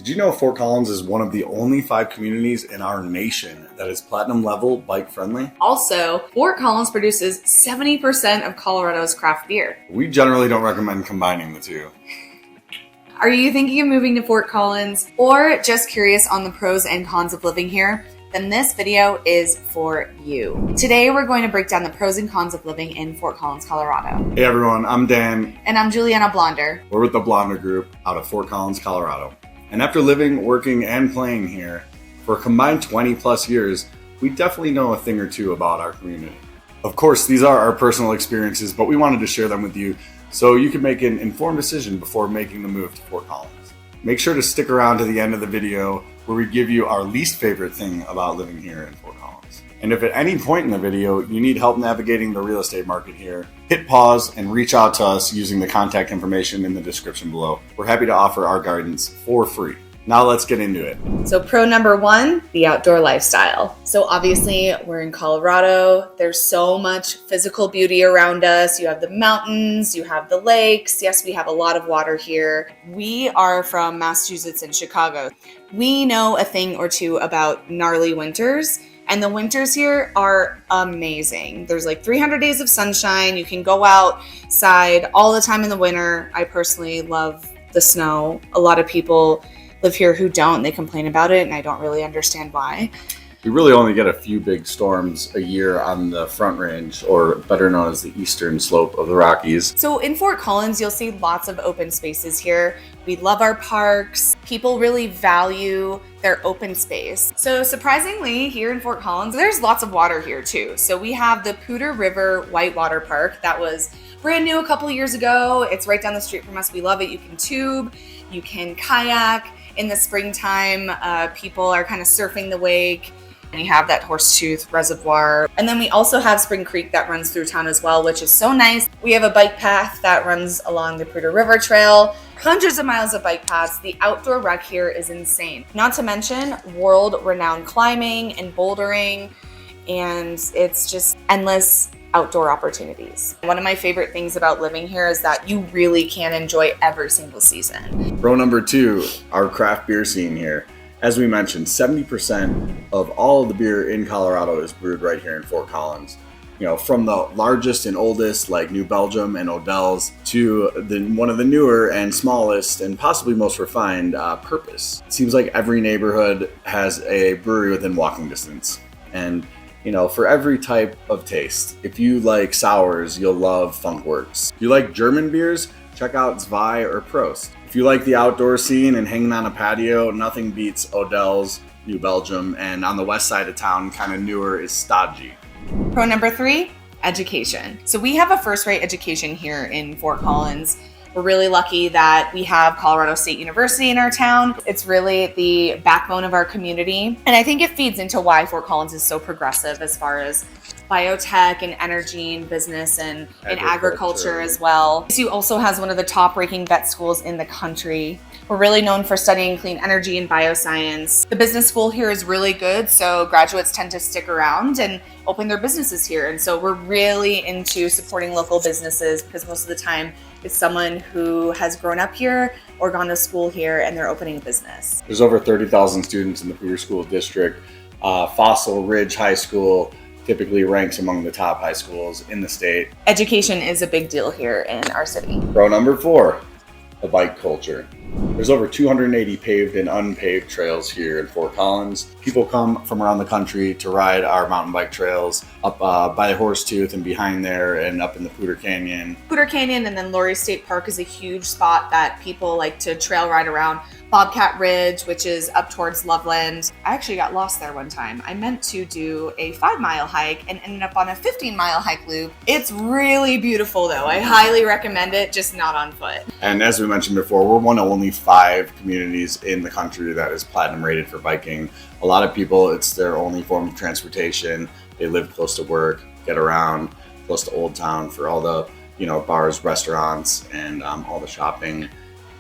Did you know Fort Collins is one of the only 5 communities in our nation that is platinum level bike friendly? Also, Fort Collins produces 70% of Colorado's craft beer. We generally don't recommend combining the two. Are you thinking of moving to Fort Collins or just curious on the pros and cons of living here? Then this video is for you. Today, we're going to break down the pros and cons of living in Fort Collins, Colorado. Hey everyone, I'm Dan. And I'm Juliana Blonder. We're with the Blonder Group out of Fort Collins, Colorado. And after living, working, and playing here for a combined 20 plus years, we definitely know a thing or two about our community. Of course, these are our personal experiences, but we wanted to share them with you so you can make an informed decision before making the move to Fort Collins. Make sure to stick around to the end of the video where we give you our least favorite thing about living here in Fort Collins. And if at any point in the video you need help navigating the real estate market here, hit pause and reach out to us using the contact information in the description below. We're happy to offer our guidance for free. Now let's get into it. So pro number 1, the outdoor lifestyle. So obviously we're in Colorado. There's so much physical beauty around us. You have the mountains, you have the lakes. Yes, we have a lot of water here. We are from Massachusetts and Chicago. We know a thing or two about gnarly winters. And the winters here are amazing. There's like 300 days of sunshine. You can go outside all the time in the winter. I personally love the snow. A lot of people live here who don't. They complain about it, and I don't really understand why. We really only get a few big storms a year on the Front Range, or better known as the eastern slope of the Rockies. So in Fort Collins, you'll see lots of open spaces here. We love our parks. People really value their open space. So surprisingly, here in Fort Collins, there's lots of water here too. So we have the Poudre River Whitewater Park that was brand new a couple of years ago. It's right down the street from us. We love it. You can tube, you can kayak. In the springtime, people are kind of surfing the wake. And you have that Horsetooth Reservoir. And then we also have Spring Creek that runs through town as well, which is so nice. We have a bike path that runs along the Poudre River Trail. Hundreds of miles of bike paths. The outdoor rec here is insane. Not to mention world-renowned climbing and bouldering. And it's just endless outdoor opportunities. One of my favorite things about living here is that you really can enjoy every single season. Pro number 2, our craft beer scene here. As we mentioned, 70% of all of the beer in Colorado is brewed right here in Fort Collins. You know, from the largest and oldest like New Belgium and Odell's to one of the newer and smallest and possibly most refined, Purpose. It seems like every neighborhood has a brewery within walking distance. And you know, for every type of taste. If you like sours, you'll love Funkworks. If you like German beers, check out Zwei or Prost. If you like the outdoor scene and hanging on a patio, nothing beats Odell's, New Belgium, and on the west side of town, kind of newer, is Stodgy. Pro number 3, education. So we have a first-rate education here in Fort Collins. We're really lucky that we have Colorado State University in our town. It's really the backbone of our community. And I think it feeds into why Fort Collins is so progressive as far as biotech and energy and business and agriculture as well. CSU also has one of the top-ranking vet schools in the country. We're really known for studying clean energy and bioscience. The business school here is really good, so graduates tend to stick around and open their businesses here. And so we're really into supporting local businesses because most of the time it's someone who has grown up here or gone to school here and they're opening a business. There's over 30,000 students in the Poudre School District. Fossil Ridge High School typically ranks among the top high schools in the state. Education is a big deal here in our city. Pro number 4, the bike culture. There's over 280 paved and unpaved trails here in Fort Collins. People come from around the country to ride our mountain bike trails up by the Horsetooth and behind there and up in the Poudre Canyon. Poudre Canyon and then Laurie State Park is a huge spot that people like to trail ride around. Bobcat Ridge, which is up towards Loveland. I actually got lost there one time. I meant to do a 5-mile hike and ended up on a 15-mile hike loop. It's really beautiful though. I highly recommend it, just not on foot. And as we mentioned before, we're one of only 5 communities in the country that is platinum rated for biking. A lot of people, it's their only form of transportation. They live close to work, get around, close to Old Town for all the, you know, bars, restaurants, and all the shopping.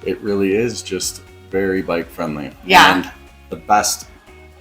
It really is just very bike friendly. Yeah. And the best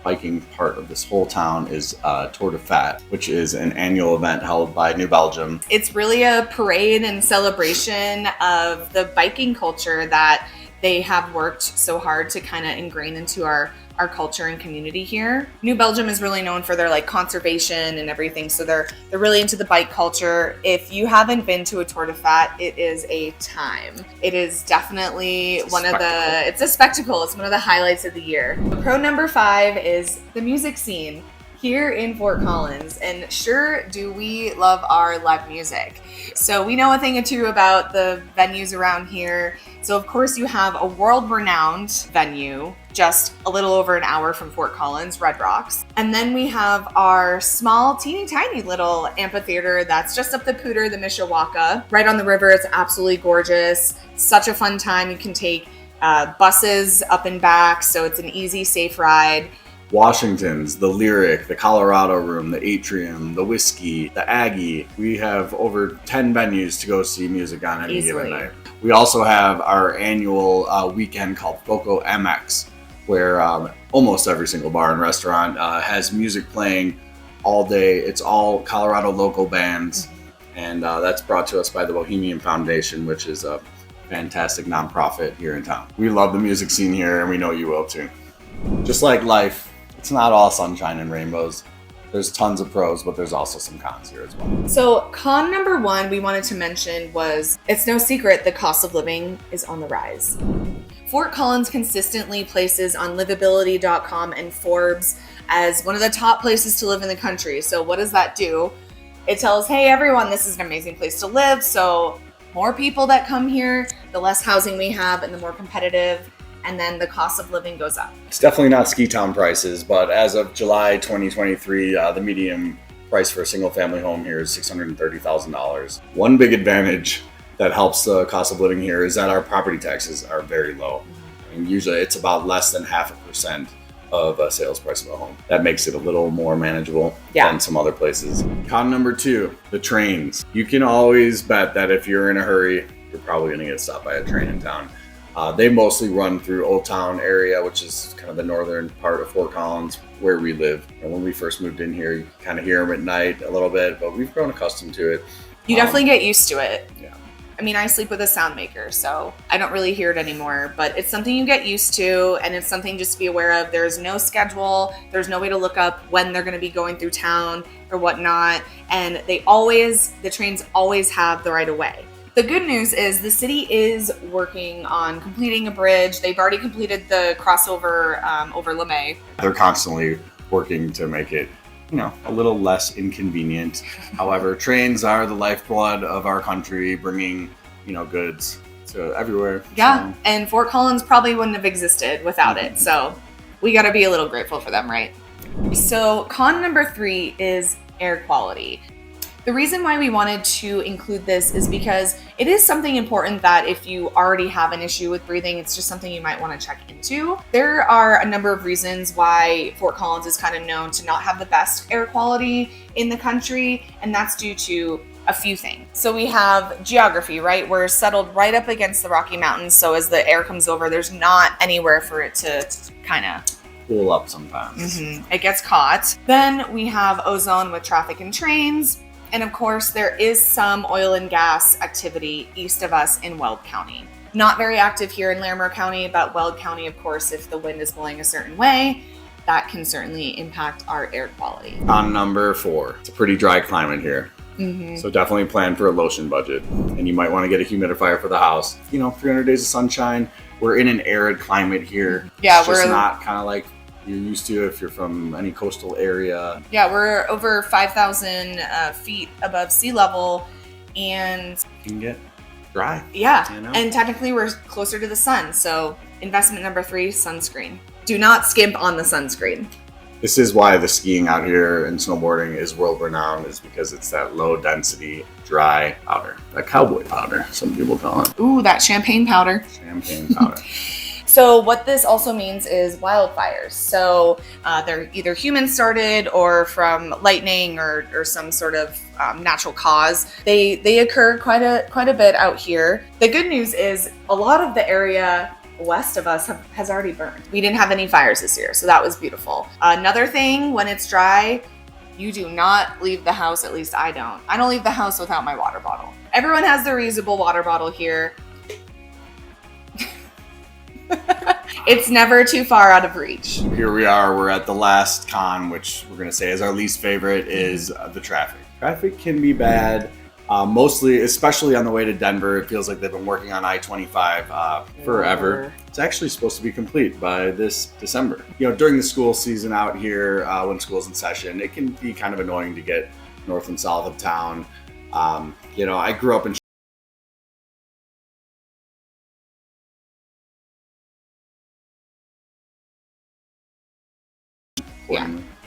biking part of this whole town is Tour de Fat, which is an annual event held by New Belgium. It's really a parade and celebration of the biking culture that they have worked so hard to kind of ingrain into our culture and community here. New Belgium is really known for their like conservation and everything, so they're really into the bike culture. If you haven't been to a Tour de Fat, it is a time. It is definitely it's a spectacle. It's one of the highlights of the year. Pro number 5 is the music scene here in Fort Collins, and sure do we love our live music. So we know a thing or two about the venues around here. So of course you have a world-renowned venue just a little over an hour from Fort Collins, Red Rocks. And then we have our small, teeny tiny little amphitheater that's just up the Poudre, the Mishawaka, right on the river. It's absolutely gorgeous. Such a fun time. You can take buses up and back, so it's an easy, safe ride. Washington's, the Lyric, the Colorado Room, the Atrium, the Whiskey, the Aggie. We have over 10 venues to go see music on any given night. We also have our annual weekend called Foco MX, where almost every single bar and restaurant has music playing all day. It's all Colorado local bands, and that's brought to us by the Bohemian Foundation, which is a fantastic nonprofit here in town. We love the music scene here, and we know you will too. Just like life, it's not all sunshine and rainbows. There's tons of pros, but there's also some cons here as well. So con number 1 we wanted to mention was, it's no secret the cost of living is on the rise. Fort Collins consistently places on livability.com and Forbes as one of the top places to live in the country. So what does that do? It tells, hey everyone, this is an amazing place to live. So more people that come here, the less housing we have and the more competitive, and then the cost of living goes up. It's definitely not ski town prices, but as of July 2023, the median price for a single family home here is $630,000. One big advantage that helps the cost of living here is that our property taxes are very low. And usually it's about less than 0.5% of a sales price of a home. That makes it a little more manageable than some other places. Con number 2, the trains. You can always bet that if you're in a hurry, you're probably gonna get stopped by a train in town. They mostly run through Old Town area, which is kind of the northern part of Fort Collins where we live. And when we first moved in here, you kind of hear them at night a little bit, but we've grown accustomed to it. You definitely get used to it. Yeah. I mean, I sleep with a sound maker, so I don't really hear it anymore, but it's something you get used to, and it's something just to be aware of. There's no schedule. There's no way to look up when they're going to be going through town or whatnot. And the trains always have the right of way. The good news is the city is working on completing a bridge. They've already completed the crossover over LeMay. They're constantly working to make it, a little less inconvenient. However, trains are the lifeblood of our country, bringing, goods to everywhere. Yeah, and Fort Collins probably wouldn't have existed without it. So we got to be a little grateful for them, right? So con number 3 is air quality. The reason why we wanted to include this is because it is something important that if you already have an issue with breathing, it's just something you might want to check into. There are a number of reasons why Fort Collins is kind of known to not have the best air quality in the country, and that's due to a few things. So we have geography, right? We're settled right up against the Rocky Mountains, so as the air comes over, there's not anywhere for it to kind of cool up sometimes. It gets caught. Then we have ozone with traffic and trains. And of course, there is some oil and gas activity east of us in Weld County. Not very active here in Larimer County, but Weld County, of course, if the wind is blowing a certain way, that can certainly impact our air quality. On number 4, it's a pretty dry climate here. So definitely plan for a lotion budget. And you might want to get a humidifier for the house. 300 days of sunshine. We're in an arid climate here. Yeah, it's just not kind of like you're used to if you're from any coastal area. Yeah, we're over 5,000 feet above sea level, and you can get dry. Yeah, and technically we're closer to the sun. So investment number 3, sunscreen. Do not skimp on the sunscreen. This is why the skiing out here and snowboarding is world renowned, is because it's that low density, dry powder. That cowboy powder, some people call it. Ooh, that champagne powder. Champagne powder. So what this also means is wildfires. So they're either human started or from lightning or some sort of natural cause. They occur quite a bit out here. The good news is a lot of the area west of us has already burned. We didn't have any fires this year, so that was beautiful. Another thing, when it's dry, you do not leave the house. At least I don't. I don't leave the house without my water bottle. Everyone has their reusable water bottle here. It's never too far out of reach. Here we are, we're at the last con, which we're gonna say is our least favorite, is the traffic. Traffic can be bad, mostly, especially on the way to Denver. It feels like they've been working on I-25 forever. It's actually supposed to be complete by this December. You know, during the school season out here, when school's in session, it can be kind of annoying to get north and south of town. You know, I grew up in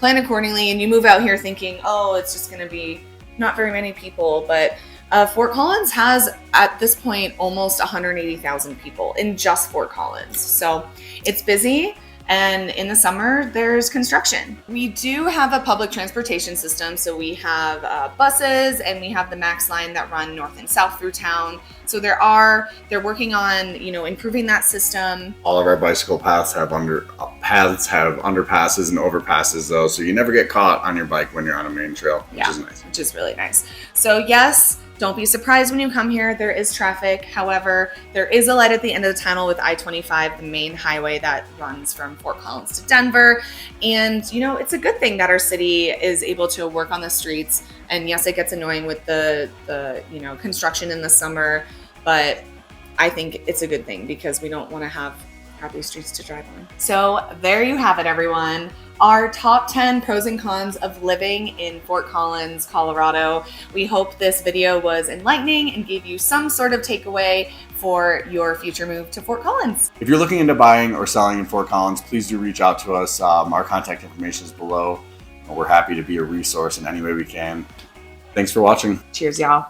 Plan accordingly, and you move out here thinking, oh, it's just going to be not very many people. But Fort Collins has, at this point, almost 180,000 people in just Fort Collins. So it's busy. And in the summer, there's construction. We do have a public transportation system. So we have buses, and we have the MAX line that run north and south through town. So they're working on, improving that system. All of our bicycle paths have underpasses and overpasses though. So you never get caught on your bike when you're on a main trail, which is nice. Which is really nice. So yes, don't be surprised when you come here. There is traffic. However, there is a light at the end of the tunnel with I-25, the main highway that runs from Fort Collins to Denver. And, it's a good thing that our city is able to work on the streets. And yes, it gets annoying with the construction in the summer, but I think it's a good thing because we don't want to have crappy streets to drive on. So there you have it, everyone. Our top 10 pros and cons of living in Fort Collins, Colorado. We hope this video was enlightening and gave you some sort of takeaway for your future move to Fort Collins. If you're looking into buying or selling in Fort Collins, please do reach out to us. Our contact information is below. We're happy to be a resource in any way we can. Thanks for watching. Cheers, y'all.